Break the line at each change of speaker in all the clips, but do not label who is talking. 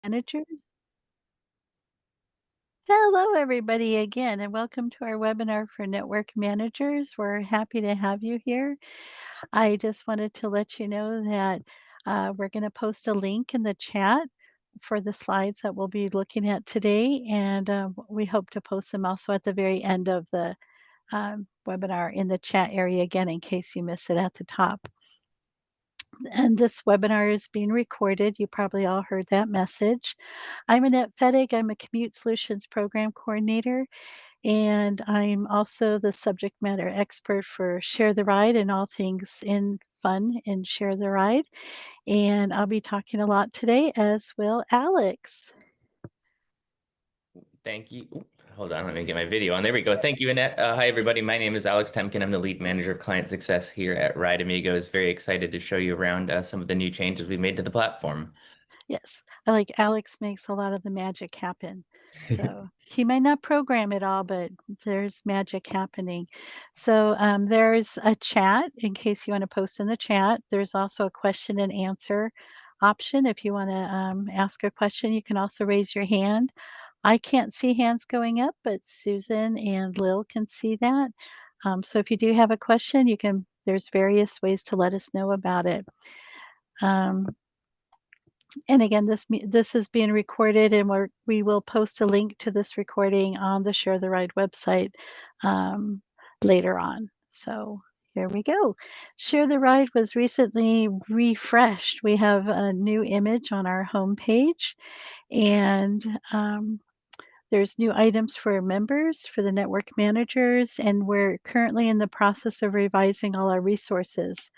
Managers. Hello, everybody, again, and welcome to our webinar for network managers. We're happy to have you here. I just wanted to let you know that we're going to post a link in the chat for the slides that we'll be looking at today, and we hope to post them also at the very end of the webinar in the chat area again in case you miss it at the top. And this webinar is being recorded. You probably all heard that message. I'm Annette Fettig. I'm a Commute Solutions Program Coordinator, and I'm also the subject matter expert for Share the Ride and all things in fun in Share the Ride. And I'll be talking a lot today, as will Alex.
Thank you. Oop, hold on, let me get my video on. There we go. Thank you, Annette. Hi, everybody. My name is Alex Temkin. I'm the lead manager of client success here at Ride Amigos. Very excited to show you around some of the new changes we made to the platform.
Yes, I like Alex makes a lot of the magic happen. So he may not program it all, but there's magic happening. So there's a chat in case you want to post in the chat. There's also a question and answer option. If you want to ask a question, you can also raise your hand. I can't see hands going up, but Susan and Lil can see that. So if you do have a question, there's various ways to let us know about it. Um, and again, this is being recorded, and we will post a link to this recording on the Share the Ride website um, later on. So here we go. Share the Ride was recently refreshed. We have a new image on our homepage, and there's new items for members, for the network managers, and we're currently in the process of revising all our resources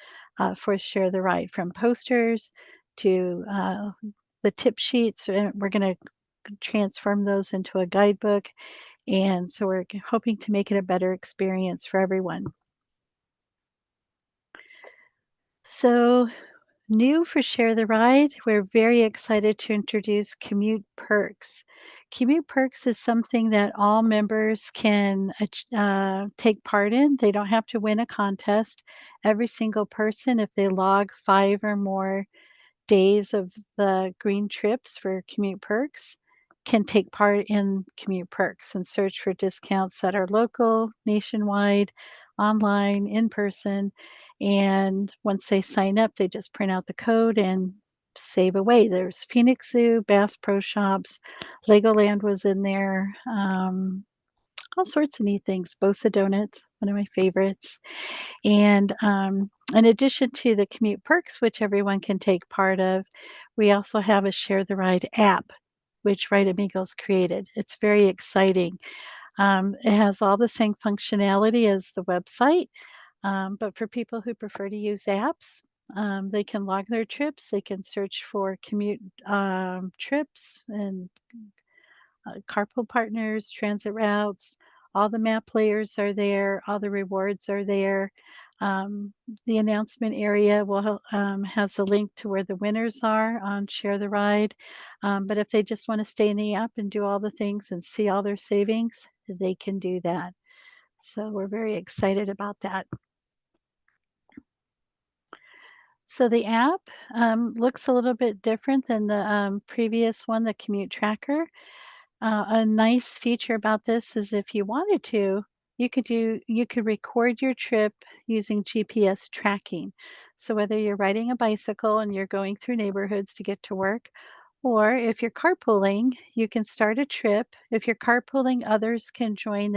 for Share the Ride, from posters to the tip sheets. We're going to transform those into a guidebook. And so we're hoping to make it a better experience for everyone. So new for Share the Ride, we're very excited to introduce Commute Perks. Commute Perks is something that all members can take part in. They don't have to win a contest. Every single person, if they log 5 or more days of the green trips for Commute Perks, can take part in Commute Perks and search for discounts that are local, nationwide, online, in person. And once they sign up, they just print out the code and save away. There's Phoenix Zoo, Bass Pro Shops, Legoland was in there, all sorts of neat things. Bosa Donuts, one of my favorites. And in addition to the commute perks, which everyone can take part of, we also have a Share the Ride app, which Ride Amigos created. It's very exciting. It has all the same functionality as the website, but for people who prefer to use apps, they can log their trips. They can search for commute trips and carpool partners, transit routes. All the map layers are there. All the rewards are there. Um, the announcement area has a link to where the winners are on Share the Ride. But if they just want to stay in the app and do all the things and see all their savings, they can do that. So we're very excited about that. So the app looks a little bit different than the previous one, the commute tracker. A nice feature about this is if you wanted to, you could record your trip using GPS tracking. So whether you're riding a bicycle and you're going through neighborhoods to get to work, or if you're carpooling, you can start a trip. If you're carpooling, others can join.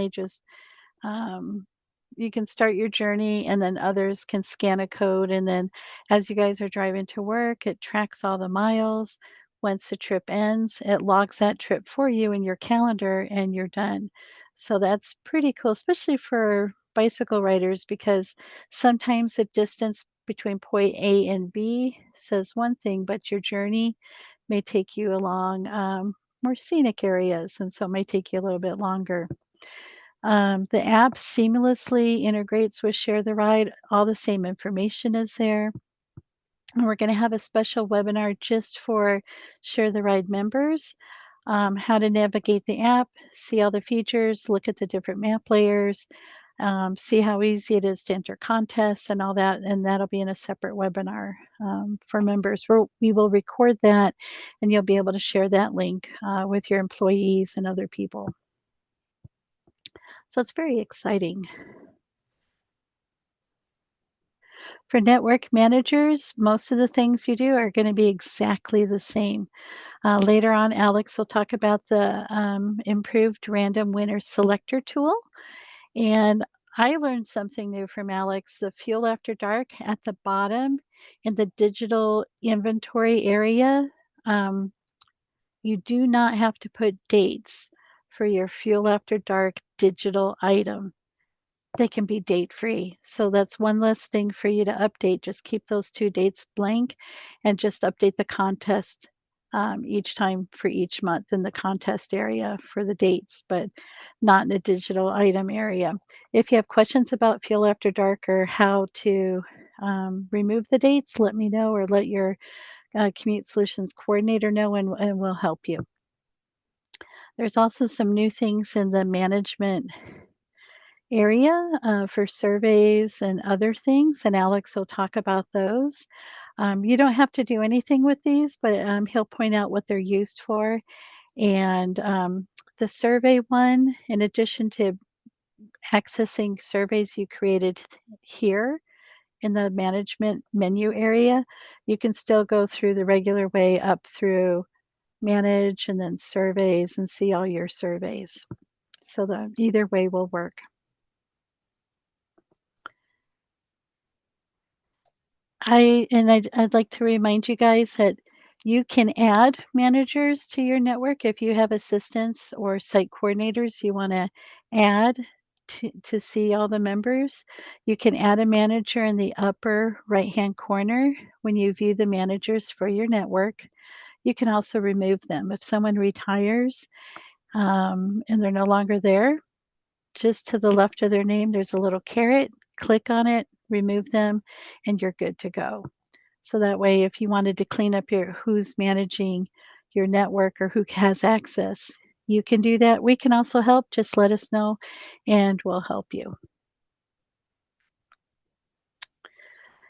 Um, you can start your journey and then others can scan a code. And then as you guys are driving to work, it tracks all the miles. Once the trip ends, it logs that trip for you in your calendar and you're done. So that's pretty cool, especially for bicycle riders, because sometimes the distance between point A and B says one thing, but your journey may take you along more scenic areas. And so it may take you a little bit longer. The app seamlessly integrates with Share the Ride. All the same information is there. And we're going to have a special webinar just for Share the Ride members, how to navigate the app, see all the features, look at the different map layers. see how easy it is to enter contests and all that, and that'll be in a separate webinar for members. We will record that, and you'll be able to share that link with your employees and other people. So it's very exciting. For network managers, most of the things you do are going to be exactly the same. Later on, Alex will talk about the improved random winner selector tool. And I learned something new from Alex. The fuel after dark at the bottom in the digital inventory area, um, you do not have to put dates for your fuel after dark digital item. They can be date free. So that's one less thing for you to update. Just keep those 2 dates blank and just update the contest each time for each month in the contest area for the dates, but not in the digital item area. If you have questions about Fuel After Dark or how to remove the dates, let me know or let your Commute Solutions coordinator know, and we'll help you. There's also some new things in the management area for surveys and other things, and Alex will talk about those. You don't have to do anything with these, but he'll point out what they're used for. And the survey one, in addition to accessing surveys you created here in the management menu area, you can still go through the regular way up through manage and then surveys and see all your surveys. So the either way will work. I'd like to remind you guys that you can add managers to your network if you have assistants or site coordinators you wanna add to see all the members. You can add a manager in the upper right-hand corner when you view the managers for your network. You can also remove them. If someone retires, and they're no longer there, just to the left of their name, there's a little caret. Click on it, remove them, and you're good to go. So that way, if you wanted to clean up your who's managing your network or who has access, you can do that. We can also help. Just let us know and we'll help you.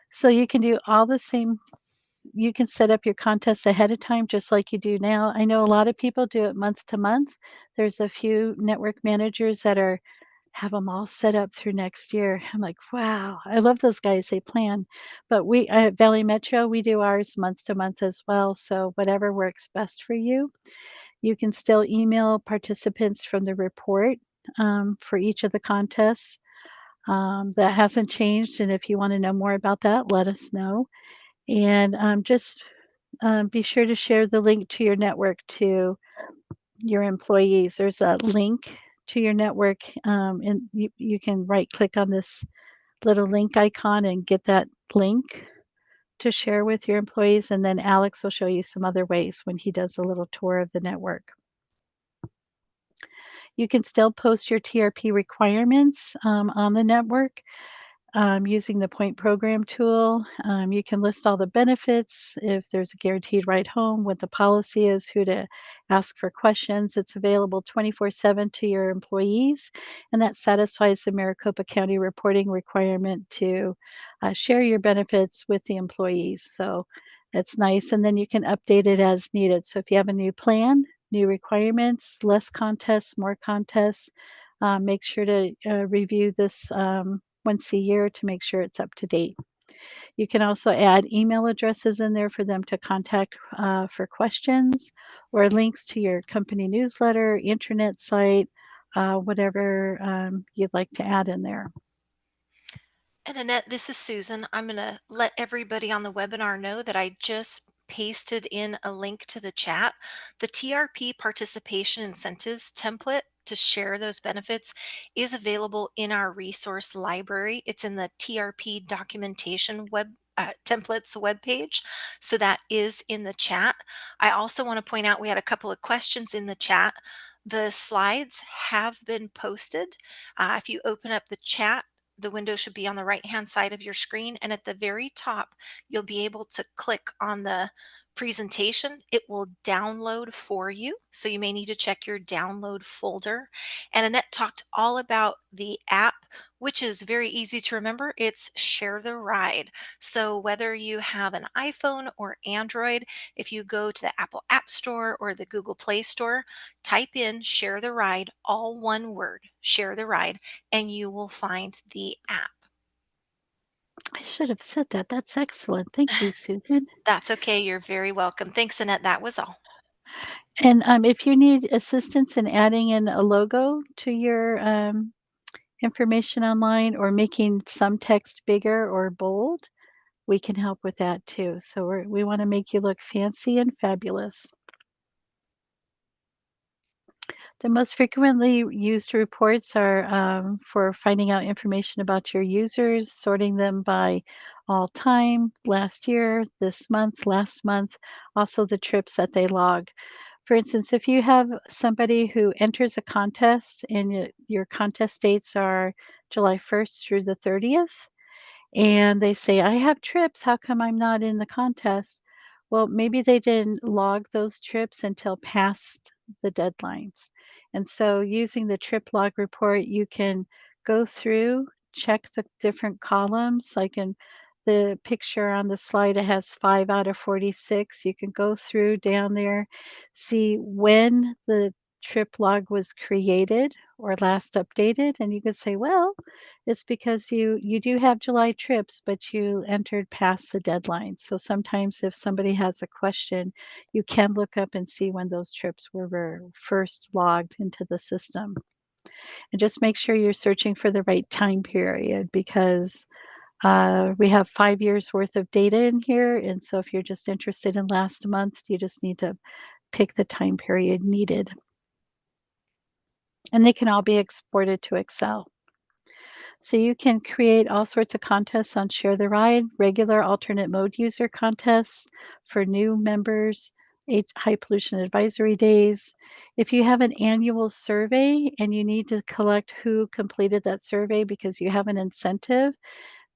So you can do all the same. You can set up your contests ahead of time just like you do now. I know a lot of people do it month to month. There's a few network managers that are have them all set up through next year. I'm like, wow, I love those guys. They plan. But we at Valley Metro, we do ours month to month as well. So whatever works best for you. You can still email participants from the report for each of the contests. That hasn't changed. And if you want to know more about that, let us know. And just be sure to share the link to your network to your employees. There's a link to your network, and you can right click on this little link icon and get that link to share with your employees. And then Alex will show you some other ways when he does a little tour of the network. You can still post your TRP requirements on the network. Using the point program tool. You can list all the benefits, if there's a guaranteed ride home, what the policy is, who to ask for questions. It's available 24/7 to your employees, and that satisfies the Maricopa County reporting requirement to share your benefits with the employees. So it's nice, and then you can update it as needed. So if you have a new plan, new requirements, less contests, more contests, make sure to review this once a year to make sure it's up to date. You can also add email addresses in there for them to contact for questions or links to your company newsletter, intranet site, whatever you'd like to add in there.
And Annette, this is Susan. I'm going to let everybody on the webinar know that I just pasted in a link to the chat. The TRP participation incentives template to share those benefits is available in our resource library. It's in the TRP documentation templates webpage. So that is in the chat. I also want to point out we had a couple of questions in the chat. The slides have been posted. If you open up the chat, the window should be on the right hand side of your screen, and at the very top you'll be able to click on the presentation, it will download for you. So you may need to check your download folder. And Annette talked all about the app, which is very easy to remember. It's Share the Ride. So whether you have an iPhone or Android, if you go to the Apple App Store or the Google Play Store, type in Share the Ride, all one word, Share the Ride, and you will find the app.
I should have said that. That's excellent. Thank you, Susan.
That's okay. You're very welcome. Thanks, Annette. That was all.
And if you need assistance in adding in a logo to your information online or making some text bigger or bold, we can help with that too. So we want to make you look fancy and fabulous. The most frequently used reports are for finding out information about your users, sorting them by all time, last year, this month, last month, also the trips that they log. For instance, if you have somebody who enters a contest and your contest dates are July 1st through the 30th, and they say, "I have trips, how come I'm not in the contest?" Well, maybe they didn't log those trips until past the deadlines. And so using the trip log report, you can go through, check the different columns, like in the picture on the slide, it has 5 out of 46. You can go through down there, see when the trip log was created or last updated, and you could say, well, it's because you do have July trips, but you entered past the deadline. So sometimes if somebody has a question, you can look up and see when those trips were first logged into the system. And just make sure you're searching for the right time period because we have 5 years worth of data in here. And so if you're just interested in last month, you just need to pick the time period needed. And they can all be exported to Excel. So you can create all sorts of contests on Share the Ride, regular alternate mode user contests for new members, high pollution advisory days. If you have an annual survey and you need to collect who completed that survey because you have an incentive,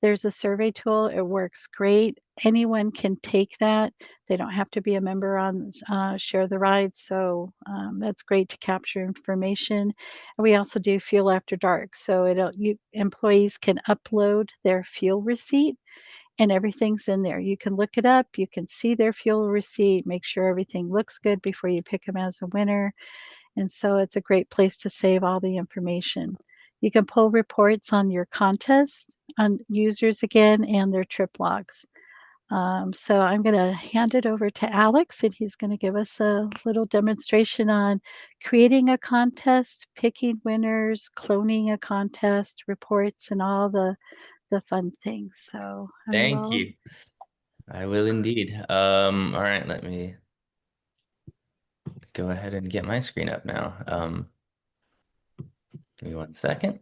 there's a survey tool. It works great. Anyone can take that. They don't have to be a member on Share the Ride. So that's great to capture information. And we also do Fuel After Dark. So employees can upload their fuel receipt and everything's in there. You can look it up. You can see their fuel receipt, make sure everything looks good before you pick them as a winner. And so it's a great place to save all the information. You can pull reports on your contest, on users again, and their trip logs. So I'm going to hand it over to Alex, and he's going to give us a little demonstration on creating a contest, picking winners, cloning a contest, reports, and all the fun things. So
Thank you. I will indeed. All right, let me go ahead and get my screen up now. Give me 1 second.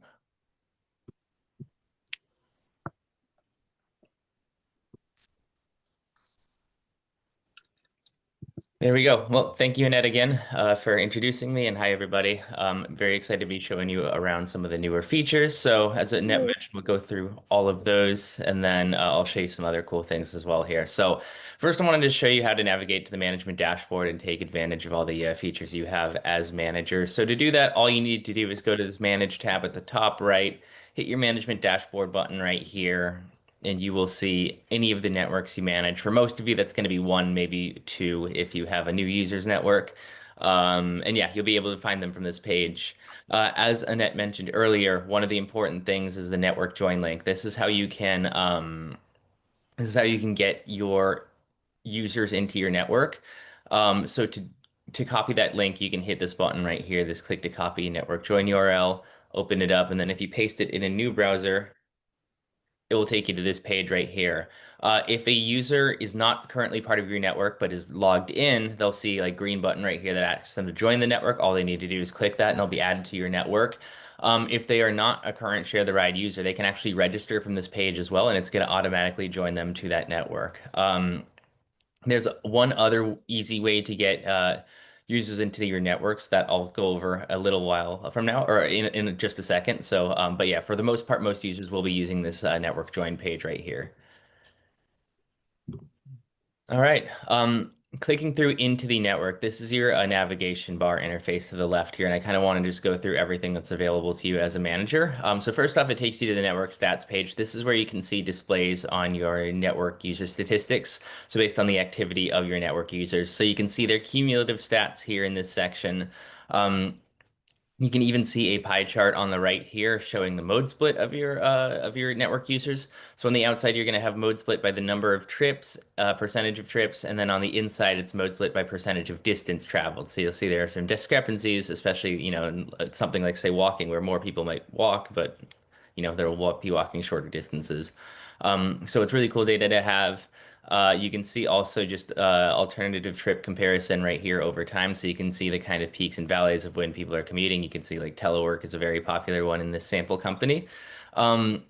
There we go. Well, thank you, Annette, again for introducing me, and hi, everybody. I'm very excited to be showing you around some of the newer features. So as Annette mentioned, we'll go through all of those, and then I'll show you some other cool things as well here. So first, I wanted to show you how to navigate to the management dashboard and take advantage of all the features you have as manager. So to do that, all you need to do is go to this Manage tab at the top right, hit your Management Dashboard button right here, and you will see any of the networks you manage. For most of you, that's going to be one, maybe two, if you have a new users network. And yeah, you'll be able to find them from this page. As Annette mentioned earlier, one of the important things is the network join link. This is how you can get your users into your network. So to copy that link, you can hit this button right here, this click to copy network join URL, open it up, and then if you paste it in a new browser, it will take you to this page right here. If a user is not currently part of your network but is logged in, they'll see like green button right here that asks them to join the network. All they need to do is click that and they'll be added to your network. If they are not a current Share the Ride user, they can actually register from this page as well, and it's going to automatically join them to that network. There's one other easy way to get users into your networks that I'll go over a little while from now, or in just a second. So, but yeah, for the most part, most users will be using this network join page right here. All right. clicking through into the network, this is your navigation bar interface to the left here, and I kind of want to just go through everything that's available to you as a manager. So first off, it takes you to the network stats page. This is where you can see displays on your network user statistics, so based on the activity of your network users. So you can see their cumulative stats here in this section. You can even see a pie chart on the right here showing the mode split of your network users. So on the outside, you're going to have mode split by the number of trips, percentage of trips, and then on the inside, it's mode split by percentage of distance traveled. So you'll see there are some discrepancies, especially, in something like say walking, where more people might walk, but they'll be walking shorter distances. So it's really cool data to have. You can see also just alternative trip comparison right here over time. So you can see the kind of peaks and valleys of when people are commuting. You can see like telework is a very popular one in this sample company. And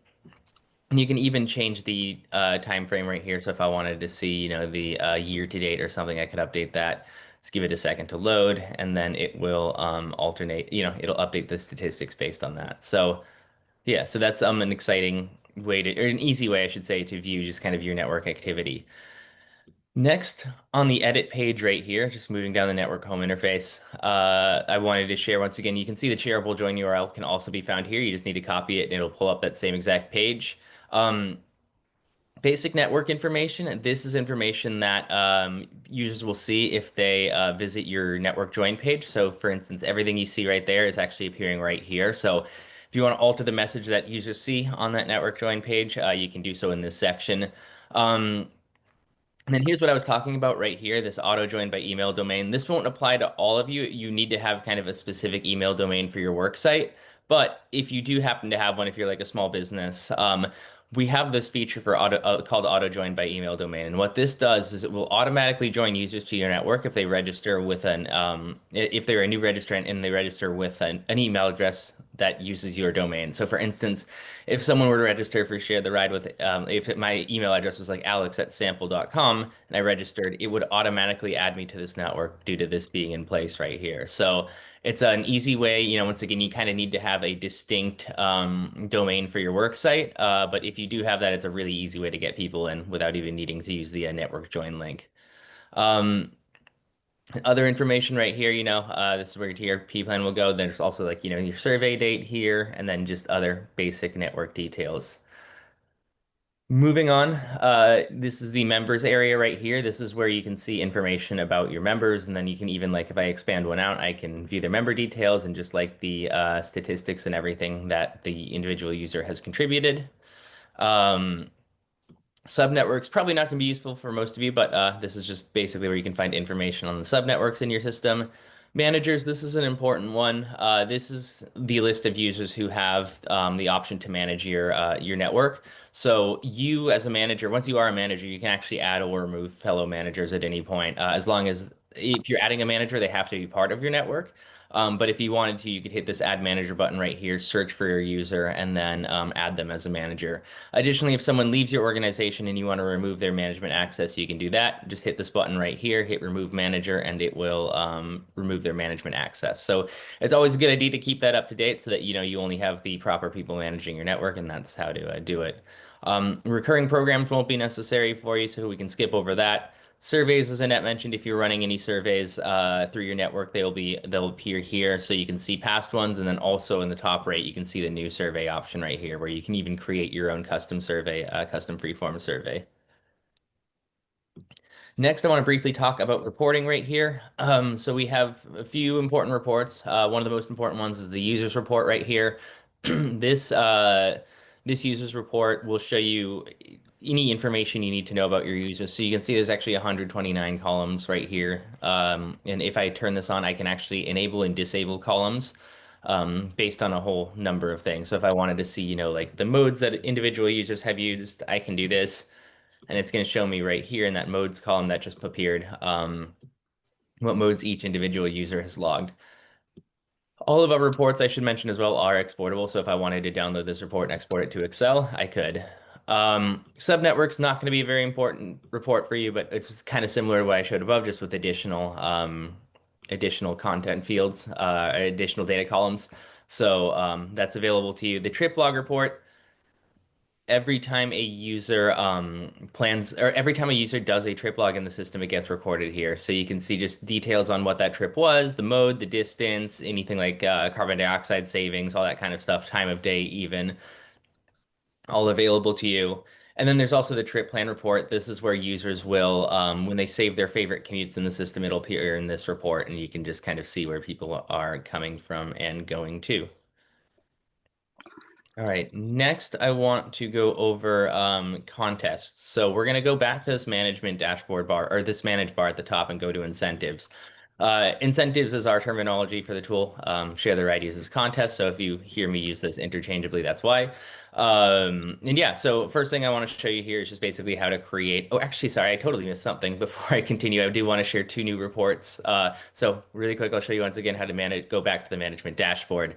you can even change the time frame right here. So if I wanted to see, the year to date or something, I could update that. Let's give it a second to load, and then it will alternate, it'll update the statistics based on that. So yeah, so that's an exciting way to, or an easy way, I should say, to view just kind of your network activity. Next, on the edit page right here, just moving down the network home interface, I wanted to share once again, you can see the shareable join URL can also be found here. You just need to copy it and it'll pull up that same exact page. Basic network information. This is information that users will see if they visit your network join page. So for instance, everything you see right there is actually appearing right here. So if you want to alter the message that users see on that network join page, you can do so in this section. And then here's what I was talking about right here, this auto join by email domain. This won't apply to all of you. You need to have kind of a specific email domain for your work site. But if you do happen to have one, if you're like a small business, we have this feature for called auto join by email domain. And what this does is it will automatically join users to your network if they register with if they're a new registrant and they register with an email address that uses your domain. So for instance, if someone were to register for Share the Ride with, if my email address was like alex@sample.com and I registered, it would automatically add me to this network due to this being in place right here. So it's an easy way, once again, you kind of need to have a distinct domain for your work site. But if you do have that, it's a really easy way to get people in without even needing to use the network join link. Other information right here, this is where your TRP plan will go. There's also like, your survey date here, and then just other basic network details. Moving on, this is the members area right here. This is where you can see information about your members, and then you can even like if I expand one out, I can view their member details and just like the statistics and everything that the individual user has contributed. Subnetworks probably not going to be useful for most of you, but this is just basically where you can find information on the subnetworks in your system. Managers, this is an important one. This is the list of users who have the option to manage your network. So you as a manager, once you are a manager, you can actually add or remove fellow managers at any point, as long as if you're adding a manager, they have to be part of your network. But if you wanted to, you could hit this add manager button right here, search for your user, and then add them as a manager. Additionally, if someone leaves your organization and you want to remove their management access, you can do that. Just hit this button right here, hit remove manager, and it will remove their management access. So it's always a good idea to keep that up to date so that you only have the proper people managing your network, and that's how to do it. Recurring programs won't be necessary for you, so we can skip over that. Surveys, as Annette mentioned, if you're running any surveys through your network, they'll appear here, so you can see past ones, and then also in the top right, you can see the new survey option right here, where you can even create your own custom survey, custom freeform survey. Next, I want to briefly talk about reporting right here. So we have a few important reports. One of the most important ones is the users report right here. This this users report will show you any information you need to know about your users. So you can see there's actually 129 columns right here. And if I turn this on, I can actually enable and disable columns based on a whole number of things. So if I wanted to see, like the modes that individual users have used, I can do this. And it's going to show me right here in that modes column that just appeared what modes each individual user has logged. All of our reports, I should mention as well, are exportable. So if I wanted to download this report and export it to Excel, I could. Subnetwork's not going to be a very important report for you, but it's kind of similar to what I showed above, just with additional content fields, additional data columns. So that's available to you. The trip log report, every time a user plans or every time a user does a trip log in the system, it gets recorded here. So you can see just details on what that trip was, the mode, the distance, anything like carbon dioxide savings, all that kind of stuff, time of day even, all available to you. And then there's also the trip plan report. This is where users will, when they save their favorite commutes in the system, it'll appear in this report, and you can just kind of see where people are coming from and going to. All right, next I want to go over contests. So we're going to go back to this management dashboard bar or this manage bar at the top and go to incentives. Incentives is our terminology for the tool. ShareTheRide uses contests, so if you hear me use those interchangeably, that's why. And yeah, so first thing I want to show you here is just basically how to create. Oh, actually, sorry, I totally missed something. Before I continue, I do want to share two new reports. So really quick, I'll show you once again how to manage. Go back to the management dashboard.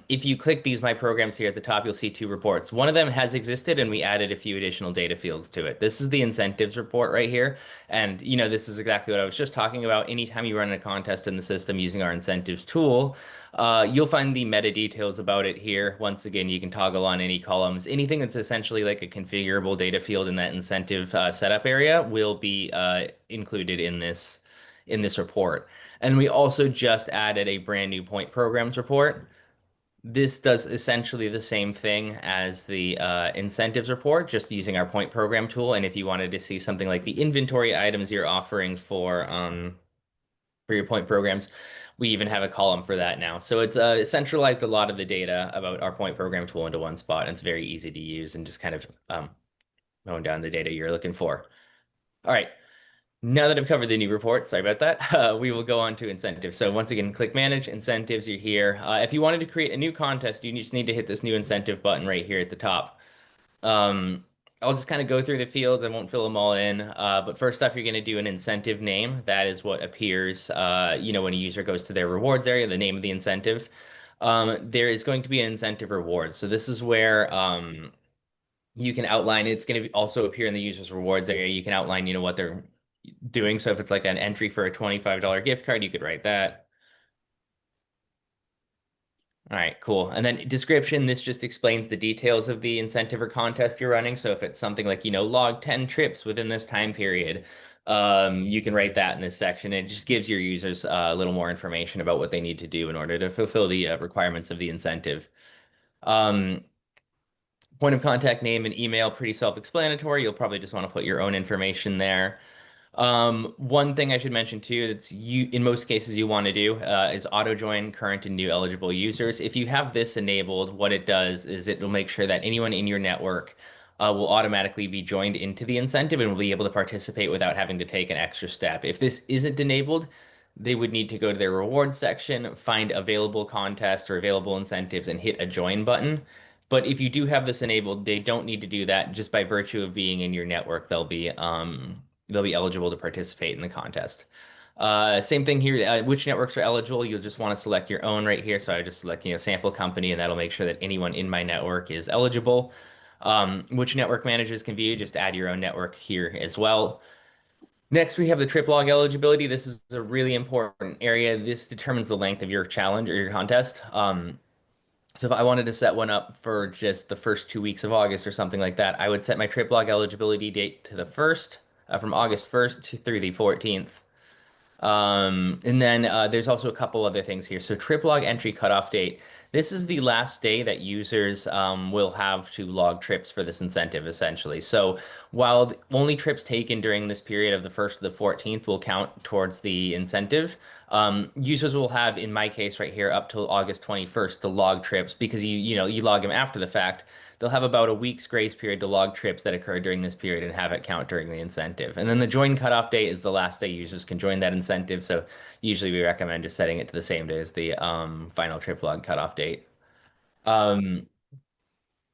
If you click these My Programs here at the top, you'll see two reports. One of them has existed, and we added a few additional data fields to it. This is the incentives report right here. And, this is exactly what I was just talking about. Anytime you run a contest in the system using our incentives tool, you'll find the meta details about it here. Once again, you can toggle on any columns. Anything that's essentially like a configurable data field in that incentive setup area will be included in this report. And we also just added a brand new point programs report. This does essentially the same thing as the incentives report, just using our point program tool. And if you wanted to see something like the inventory items you're offering for your point programs, we even have a column for that now. So it's centralized a lot of the data about our point program tool into one spot. And it's very easy to use and just kind of mowing down the data you're looking for. All right. Now that I've covered the new report, sorry about that, we will go on to incentives. So once again, click Manage, Incentives, you're here. If you wanted to create a new contest, you just need to hit this new incentive button right here at the top. Um, I'll just kind of go through the fields. I won't fill them all in. But first off, you're going to do an incentive name. That is what appears, when a user goes to their rewards area, the name of the incentive. There is going to be an incentive reward. So this is where you can outline, it's going to also appear in the user's rewards area. You can outline, what they're doing. So if it's like an entry for a $25 gift card, you could write that. All right, cool. And then description, this just explains the details of the incentive or contest you're running. So if it's something like, log 10 trips within this time period, you can write that in this section. It just gives your users a little more information about what they need to do in order to fulfill the requirements of the incentive. Point of contact name and email, pretty self-explanatory. You'll probably just want to put your own information there. One thing I should mention too, that's in most cases you want to do is auto join current and new eligible users. If you have this enabled, what it does is it will make sure that anyone in your network will automatically be joined into the incentive and will be able to participate without having to take an extra step. If this isn't enabled, they would need to go to their rewards section, find available contests or available incentives, and hit a join button. But if you do have this enabled, they don't need to do that. Just by virtue of being in your network, they'll be eligible to participate in the contest. Same thing here. Which networks are eligible? You'll just want to select your own right here. So I just select, sample company, and that'll make sure that anyone in my network is eligible. Which network managers can view? Just add your own network here as well. Next, we have the trip log eligibility. This is a really important area. This determines the length of your challenge or your contest. So if I wanted to set one up for just the first 2 weeks of August or something like that, I would set my trip log eligibility date to the 1st, from August 1st through the 14th. And then there's also a couple other things here. So trip log entry cutoff date. This is the last day that users will have to log trips for this incentive, essentially. So while only trips taken during this period of the 1st to the 14th will count towards the incentive, users will have, in my case right here, up till August 21st to log trips because you log them after the fact. They'll have about a week's grace period to log trips that occurred during this period and have it count during the incentive. And then the join cutoff date is the last day users can join that incentive. So usually we recommend just setting it to the same day as the final trip log cutoff date.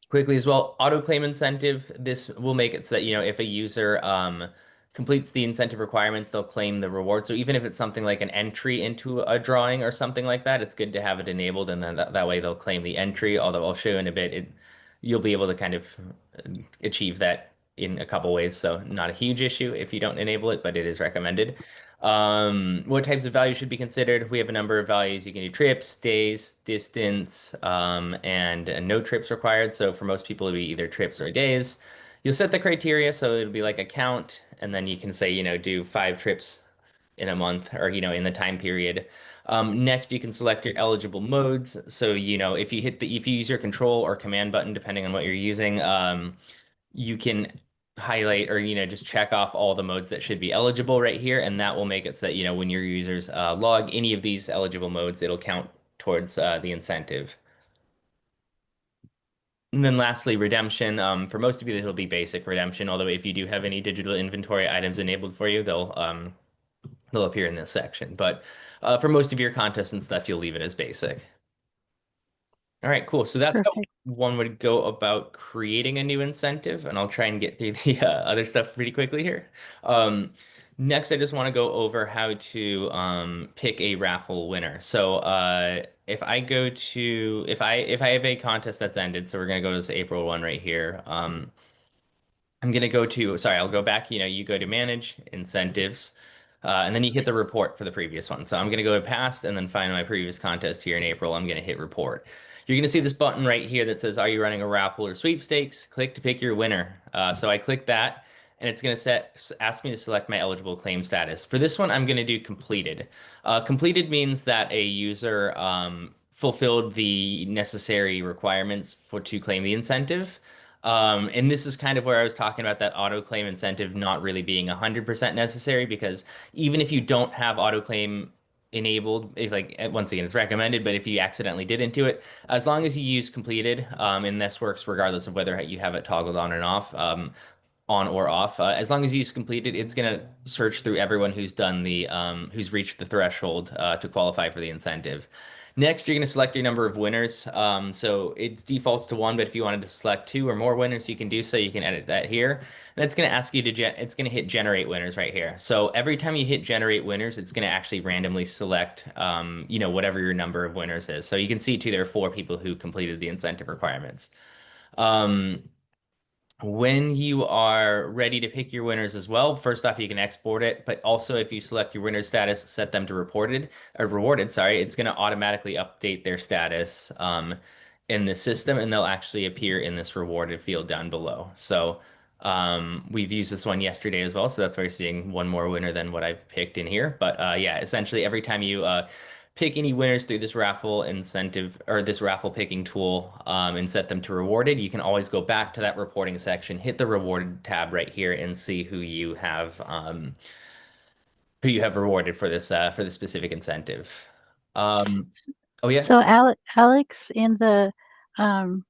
Quickly as well, auto claim incentive. This will make it so that, if a user completes the incentive requirements, they'll claim the reward. So even if it's something like an entry into a drawing or something like that, it's good to have it enabled, and then that way they'll claim the entry. Although I'll show you in a bit, you'll be able to kind of achieve that in a couple ways. So not a huge issue if you don't enable it, but it is recommended. What types of values should be considered? We have a number of values. You can do trips, days, distance, and no trips required. So for most people, it'll be either trips or days. You'll set the criteria, so it'll be like a count, and then you can say, do 5 trips in a month or, in the time period. Next, you can select your eligible modes. So, if you use your control or command button, depending on what you're using, you can highlight or just check off all the modes that should be eligible right here, and that will make it so that when your users log any of these eligible modes, it'll count towards the incentive. And then lastly, redemption. For most of you, this will be basic redemption, although if you do have any digital inventory items enabled for you, they'll appear in this section. But for most of your contests and stuff, you'll leave it as basic. All right, cool. So that's how
Perfect.
one would go about creating a new incentive, and I'll try and get through the other stuff pretty quickly here. Next, I just want to go over how to pick a raffle winner. So if I have a contest that's ended, so we're gonna go to this April one right here. I'm gonna go to, sorry, I'll go back. You go to manage incentives, and then you hit the report for the previous one. So I'm gonna go to past and then find my previous contest here in April. I'm gonna hit report. You're gonna see this button right here that says, "Are you running a raffle or sweepstakes?" Click to pick your winner. So I click that, and it's gonna ask me to select my eligible claim status. For this one, I'm gonna do completed. Completed means that a user fulfilled the necessary requirements to claim the incentive. And this is kind of where I was talking about that auto claim incentive not really being 100% necessary, because even if you don't have auto claim enabled, if once again, it's recommended, but if you accidentally didn't do it, as long as you use completed, and this works regardless of whether you have it toggled on and off, on or off. As long as you use completed, it's gonna search through everyone who's done who's reached the threshold to qualify for the incentive. Next, you're gonna select your number of winners. So it defaults to one, but if you wanted to select 2 or more winners, you can do so. You can edit that here. And it's gonna ask you it's gonna hit generate winners right here. So every time you hit generate winners, it's gonna actually randomly select, whatever your number of winners is. So you can see too, there are 4 people who completed the incentive requirements. When you are ready to pick your winners as well, first off, you can export it, but also if you select your winner status, set them to rewarded, sorry, it's going to automatically update their status in the system, and they'll actually appear in this rewarded field down below. So we've used this one yesterday as well, so that's why you're seeing one more winner than what I've picked in here. But yeah, essentially every time you pick any winners through this raffle incentive or this raffle picking tool, and set them to rewarded, you can always go back to that reporting section, hit the rewarded tab right here, and see who you have rewarded for this specific incentive. Oh yeah,
So Alex, in the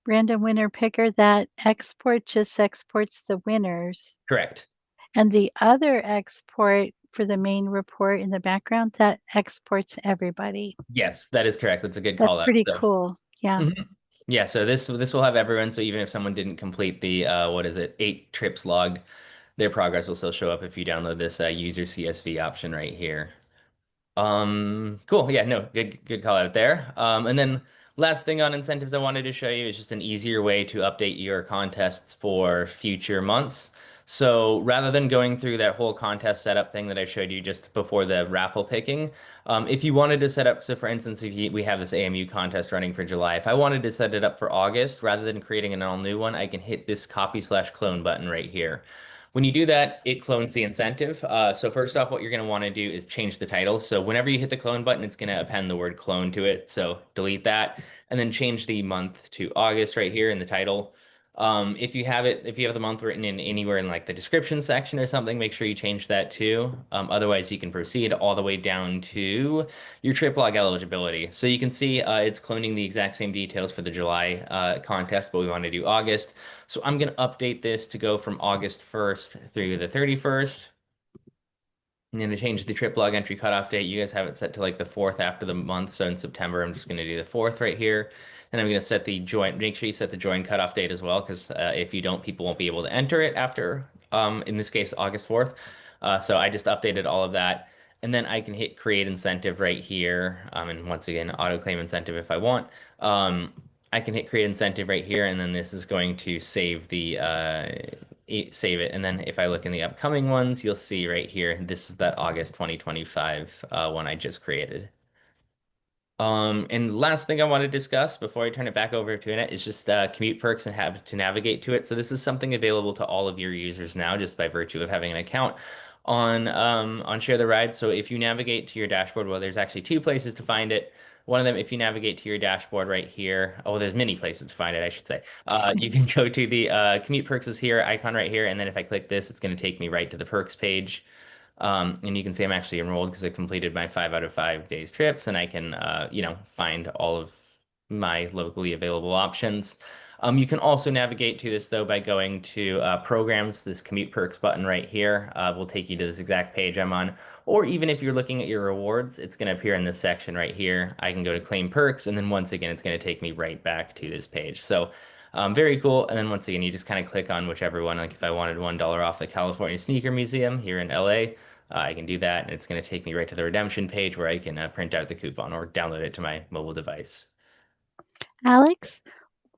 random winner picker, that export just exports the winners,
correct.
and the other export for the main report in the background, that exports everybody.
Yes, that is correct. That's a good
That's
call out.
pretty
So,
cool. Yeah.
mhm. Yeah, so this will have everyone. So even if someone didn't complete the what is it, 8 trips log, their progress will still show up if you download this user CSV option right here. Cool. Yeah, no, good call out there. And then last thing on incentives I wanted to show you is just an easier way to update your contests for future months. So rather than going through that whole contest setup thing that I showed you just before the raffle picking, if you wanted to set up, so for instance, we have this AMU contest running for July, if I wanted to set it up for August, rather than creating an all new one, I can hit this copy/clone button right here. When you do that, it clones the incentive. So first off, what you're going to want to do is change the title. So whenever you hit the clone button, it's going to append the word clone to it. So delete that and then change the month to August right here in the title. If you have the month written in anywhere in like the description section or something, make sure you change that too. Otherwise, you can proceed all the way down to your trip log eligibility. So you can see it's cloning the exact same details for the July contest, but we want to do August. So I'm going to update this to go from August 1st through the 31st. I'm going to change the trip log entry cutoff date. You guys have it set to like the 4th after the month. So in September, I'm just going to do the 4th right here. And I'm going to set the join, make sure you set the join cutoff date as well, because if you don't, people won't be able to enter it after, in this case, August 4th. So I just updated all of that. And then I can hit create incentive right here. And once again, auto claim incentive if I want. I can hit create incentive right here. And then this is going to save the save it. And then if I look in the upcoming ones, you'll see right here, this is that August 2025 one I just created. And last thing I want to discuss before I turn it back over to Annette is just commute perks and how to navigate to it. So this is something available to all of your users now, just by virtue of having an account on Share the Ride. So if you navigate to your dashboard, well, there's actually two places to find it. One of them, if you navigate to your dashboard right here, oh, there's many places to find it, I should say. You can go to the commute perks is here icon right here, and then if I click this, it's going to take me right to the perks page. And you can see I'm actually enrolled because I completed my 5 out of 5 days trips, and I can, find all of my locally available options. You can also navigate to this though by going to programs. This commute perks button right here will take you to this exact page I'm on. Or even if you're looking at your rewards, it's going to appear in this section right here. I can go to claim perks, and then once again, it's going to take me right back to this page. So very cool. And then once again, you just kind of click on whichever one. Like if I wanted $1 off the California Sneaker Museum here in LA, I can do that, and it's going to take me right to the redemption page where I can print out the coupon or download it to my mobile device.
Alex,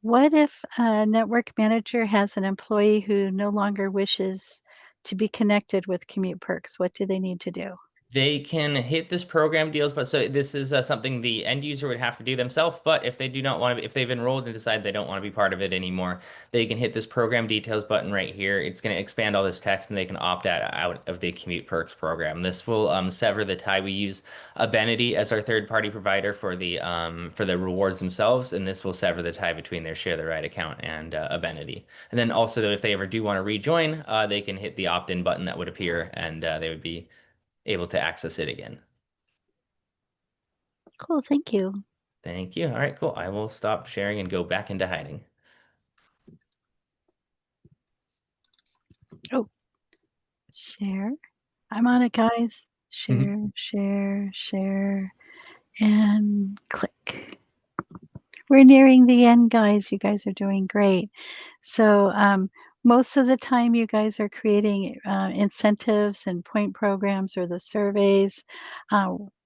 what if a network manager has an employee who no longer wishes to be connected with Commute Perks? What do they need to do?
They can hit this program deals, but so this is something the end user would have to do themselves. But if they do not want to, if they've enrolled and decide they don't want to be part of it anymore, they can hit this program details button right here. It's going to expand all this text, and they can opt out of the Commute Perks program. This will sever the tie. We use Abenity as our third-party provider for the rewards themselves, and this will sever the tie between their Share the Ride account and Abenity. And then also, if they ever do want to rejoin, they can hit the opt-in button that would appear, and they would be able to access it again.
Cool, thank you.
Thank you. All right, cool. I will stop sharing and go back into hiding.
Oh, share. I'm on it, guys.
Mhm.
Share, and click. We're nearing the end, guys. You guys are doing great. So, most of the time, you guys are creating incentives and point programs or the surveys.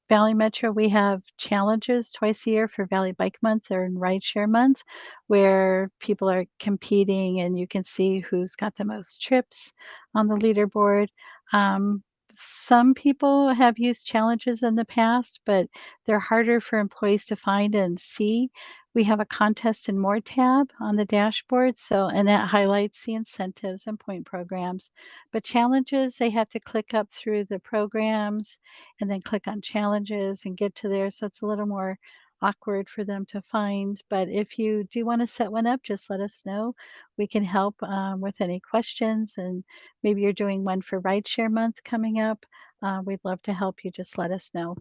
Valley Metro, we have challenges twice a year for Valley Bike Month or Rideshare Month, where people are competing and you can see who's got the most trips on the leaderboard. Some people have used challenges in the past, but they're harder for employees to find and see. We have a contest and more tab on the dashboard. So, and that highlights the incentives and point programs. But challenges, they have to click up through the programs and then click on challenges and get to there. So it's a little more awkward for them to find. But if you do want to set one up, just let us know. We can help with any questions. And maybe you're doing one for Rideshare Month coming up. We'd love to help you. Just let us know.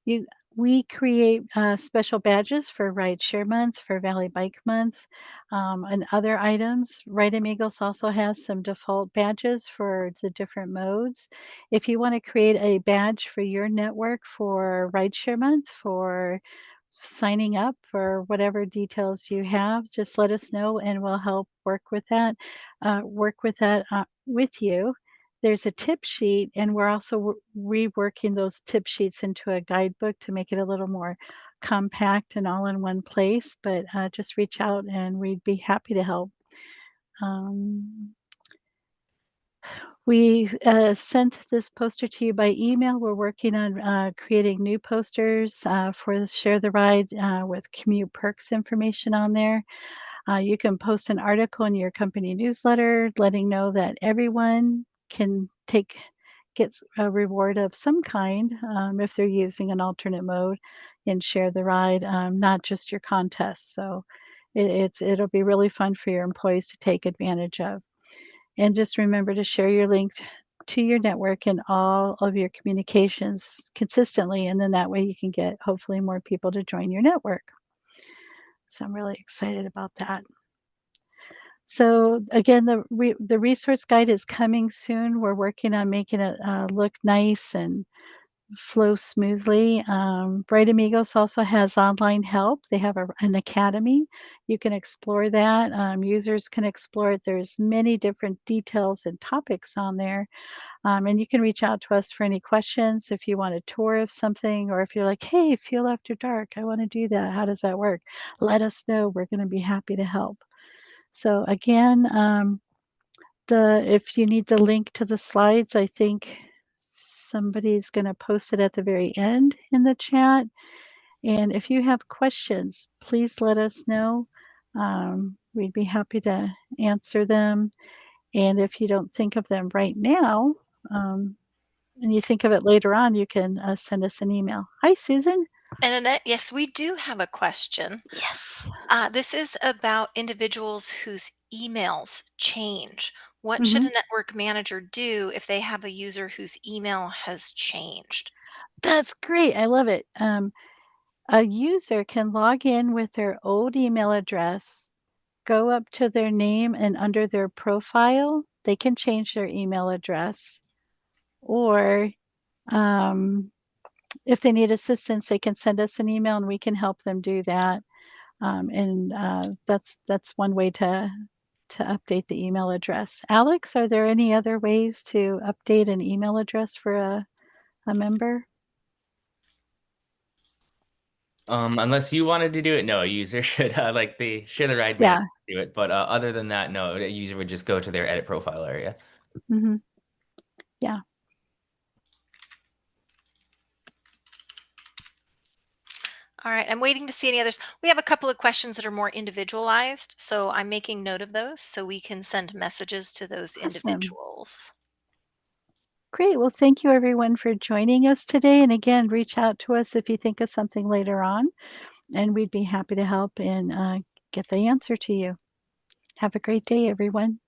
You We create special badges for Rideshare Month, for Valley Bike Month, and other items. Right Amigos also has some default badges for the different modes. If you want to create a badge for your network for Rideshare Month, for signing up, or whatever details you have, just let us know and we'll help work with that with you. There's a tip sheet, and we're also reworking those tip sheets into a guidebook to make it a little more compact and all in one place. But just reach out and we'd be happy to help. Um, we sent this poster to you by email. We're working on creating new posters for the Share the Ride with commute perks information on there. You can post an article in your company newsletter letting know that everyone can get a reward of some kind if they're using an alternate mode and Share the Ride, not just your contest. So it'll be really fun for your employees to take advantage of. And just remember to share your link to your network in all of your communications consistently, and then that way you can get hopefully more people to join your network. So I'm really excited about that. So again, the resource guide is coming soon. We're working on making it look nice and flow smoothly. Bright Amigos also has online help. They have an academy. You can explore that. Users can explore it. There's many different details and topics on there. And you can reach out to us for any questions if you want a tour of something, or if you're like, hey, Fuel After Dark, I want to do that. How does that work? Let us know. We're going to be happy to help. So again, if you need the link to the slides, I think somebody's going to post it at the very end in the chat. And if you have questions, please let us know. We'd be happy to answer them. And if you don't think of them right now, and you think of it later on, you can send us an email. Hi, Susan.
And Annette, yes, we do have a question.
Yes.
This is about individuals whose emails change. What should
Mhm.
a network manager do if they have a user whose email has changed?
That's great. I love it. A user can log in with their old email address, go up to their name, and under their profile, they can change their email address. Or if they need assistance, they can send us an email and we can help them do that. That's one way to update the email address. Alex, are there any other ways to update an email address for a member?
Unless you wanted to do it, no, a user should like the ShareTheRide manager
Yeah.
do it. But other than that, no, a user would just go to their edit profile area.
Hmm. Yeah.
All right, I'm waiting to see any others. We have a couple of questions that are more individualized, so I'm making note of those so we can send messages to those
Awesome.
individuals.
Great. Well, thank you everyone for joining us today. And again, reach out to us if you think of something later on, and we'd be happy to help and get the answer to you. Have a great day, everyone.